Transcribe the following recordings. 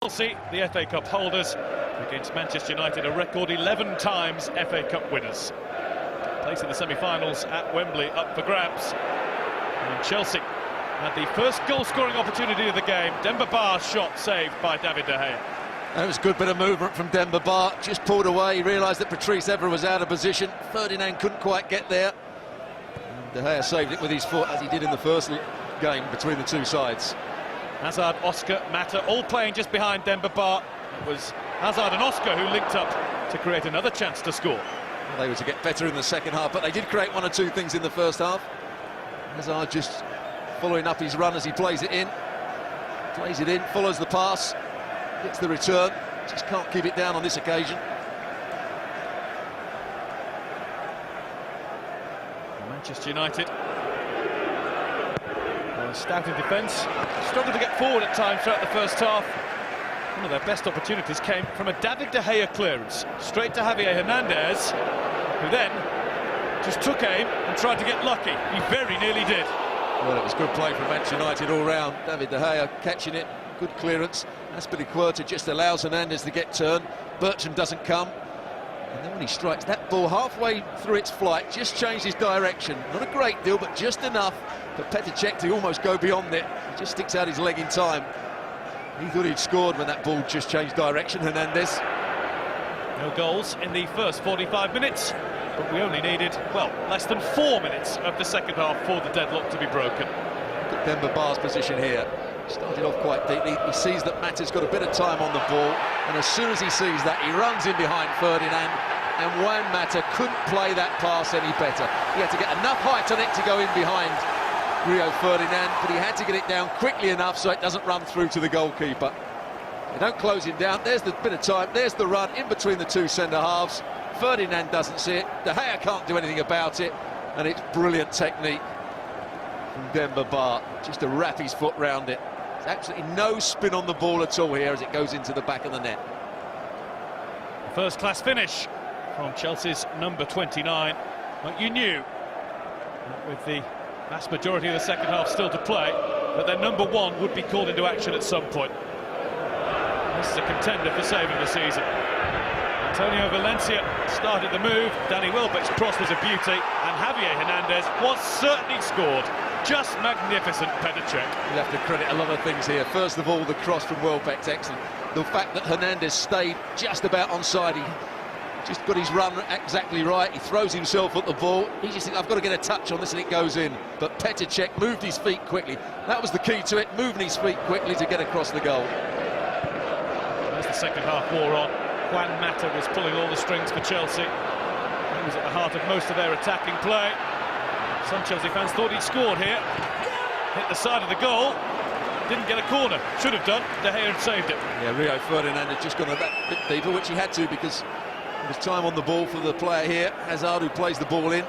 Chelsea, the FA Cup holders, against Manchester United, a record 11 times FA Cup winners. Place in the semi-finals at Wembley up for grabs. And Chelsea had the first goal-scoring opportunity of the game. Demba Ba's shot saved by David De Gea. That was a good bit of movement from Demba Ba. Just pulled away. He realised that Patrice Evra was out of position. Ferdinand couldn't quite get there. And De Gea saved it with his foot, as he did in the first game between the two sides. Hazard, Oscar, Mata, all playing just behind Demba Ba. It was Hazard and Oscar who linked up to create another chance to score. Well, they were to get better in the second half, but they did create one or two things in the first half. Hazard just following up his run as he plays it in. Plays it in, follows the pass, gets the return. Just can't keep it down on this occasion. Manchester United, stout in defence, struggled to get forward at times throughout the first half. One of their best opportunities came from a David De Gea clearance, straight to Javier Hernandez, who then just took aim and tried to get lucky. He very nearly did. Well, it was good play from Manchester United all round. David De Gea catching it, good clearance. Azpilicueta just allows Hernandez to get turned. Bertrand doesn't come. And then when he strikes that ball halfway through its flight, just changed his direction. Not a great deal, but just enough for Petr Cech to almost go beyond it. He just sticks out his leg in time. He thought he'd scored when that ball just changed direction, Hernandez. No goals in the first 45 minutes, but we only needed, well, less than 4 minutes of the second half for the deadlock to be broken. Look at Demba Ba's position here. Started off quite deeply. He sees that Mata's got a bit of time on the ball, and as soon as he sees that, he runs in behind Ferdinand, and Juan Mata couldn't play that pass any better. He had to get enough height on it to go in behind Rio Ferdinand, but he had to get it down quickly enough so it doesn't run through to the goalkeeper. They don't close him down. There's the bit of time. There's the run in between the two centre-halves. Ferdinand doesn't see it. De Gea can't do anything about it, and it's brilliant technique from Demba Ba, just to wrap his foot round it. There's absolutely no spin on the ball at all here as it goes into the back of the net. First-class finish from Chelsea's number 29. But you knew, with the vast majority of the second half still to play, that their number one would be called into action at some point. This is a contender for saving the season. Antonio Valencia started the move. Danny Welbeck's cross was a beauty, and Javier Hernandez was certainly scored. Just magnificent, Petr Cech. You have to credit a lot of things here. First of all, the cross from Welbeck's excellent. The fact that Hernandez stayed just about onside. He just got his run exactly right. He throws himself at the ball. He just thinks, I've got to get a touch on this, and it goes in. But Petr Cech moved his feet quickly. That was the key to it, moving his feet quickly to get across the goal. As the second half wore on, Juan Mata was pulling all the strings for Chelsea. He was at the heart of most of their attacking play. Some Chelsea fans thought he'd scored here. Hit the side of the goal. Didn't get a corner. Should have done. De Gea had saved it. Yeah, Rio Ferdinand had just gone a bit deeper, which he had to because there's time on the ball for the player here. Hazard, who plays the ball in.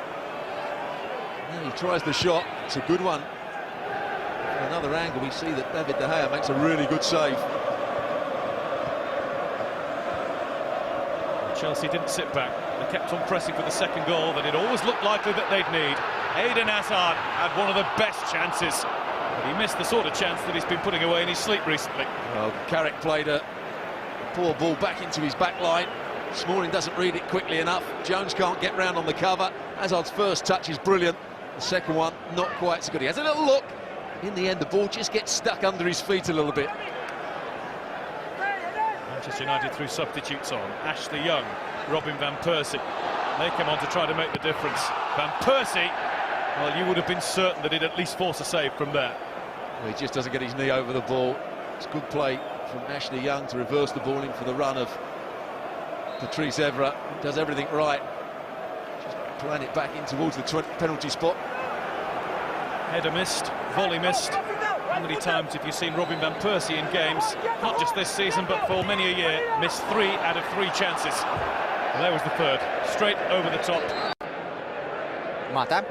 And he tries the shot. It's a good one. From another angle, we see that David De Gea makes a really good save. Chelsea didn't sit back. They kept on pressing for the second goal that it always looked likely that they'd need. Eden Hazard had one of the best chances, but he missed the sort of chance that he's been putting away in his sleep recently. Well, Carrick played a poor ball back into his back line. Smalling doesn't read it quickly enough. Jones can't get round on the cover. Hazard's first touch is brilliant. The second one, not quite so good. He has a little look. In the end, the ball just gets stuck under his feet a little bit. Manchester United threw substitutes on. Ashley Young, Robin Van Persie. They came on to try to make the difference. Van Persie, well, you would have been certain that he'd at least force a save from there. Well, he just doesn't get his knee over the ball. It's good play from Ashley Young to reverse the ball in for the run of Patrice Evra. Does everything right. Just playing it back in towards the penalty spot. Header missed, volley missed. How many times have you seen Robin Van Persie in games, not just this season, but for many a year, miss 3 out of 3 chances? And there was the third, straight over the top. Мата.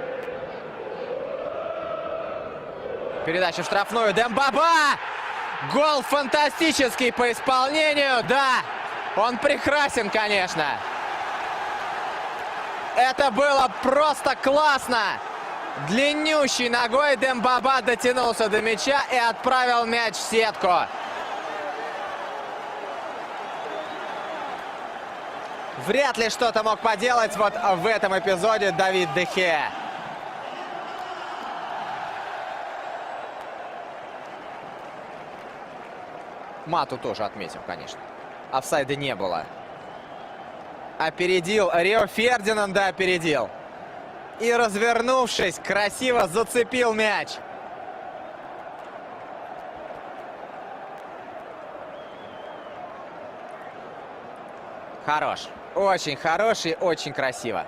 Передача в штрафную. Демба Ба! Гол фантастический по исполнению. Да, он прекрасен, конечно. Это было просто классно. Длиннющей ногой Демба Ба дотянулся до мяча и отправил мяч в сетку. Вряд ли что-то мог поделать вот в этом эпизоде Давид де Геа. Мату тоже отметим, конечно. Офсайда не было. Опередил. Рио Фердинанда опередил. И, развернувшись, красиво зацепил мяч. Хорош. Очень хороший, очень красиво.